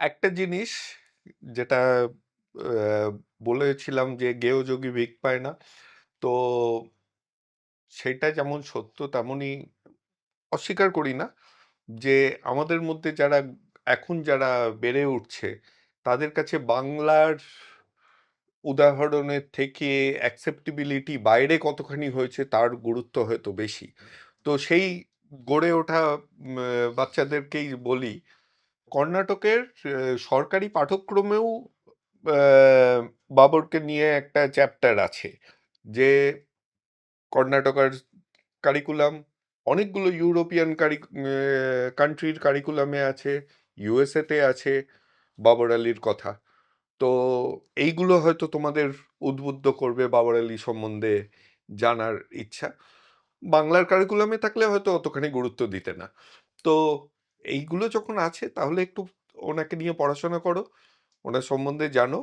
একটা জিনিস যেটা বলেছিলাম যে "গেও যোগী ভিক পায় না।" তো সেটা যেমন সত্য তেমনই অস্বীকার করি না যে আমাদের মধ্যে যারা বেড়ে উঠছে তাদের কাছে বাংলার উদাহরণের থেকে অ্যাকসেপ্টেবিলিটি বাইরে কতখানি হয়েছে তার গুরুত্ব হয়তো বেশি। তো সেই গড়ে ওঠা বাচ্চাদেরকেই বলি, কর্ণাটকের সরকারি পাঠ্যক্রমেও বাবরকে নিয়ে একটা চ্যাপ্টার আছে, যে কর্ণাটকার কারিকুলাম অনেকগুলো ইউরোপিয়ান কান্ট্রির কারিকুলামে আছে, ইউএসএ তে আছে বাবর আলীর কথা। তো এইগুলো হয়তো তোমাদের উদ্বুদ্ধ করবে বাবর আলী সম্বন্ধে জানার ইচ্ছা। বাংলার কারিকুলামে থাকলে হয়তো অতখানি গুরুত্ব দিতে না। তো এইগুলো যখন আছে তাহলে একটু ওনাকে নিয়ে পড়াশোনা করো, ওনার সম্বন্ধে জানো।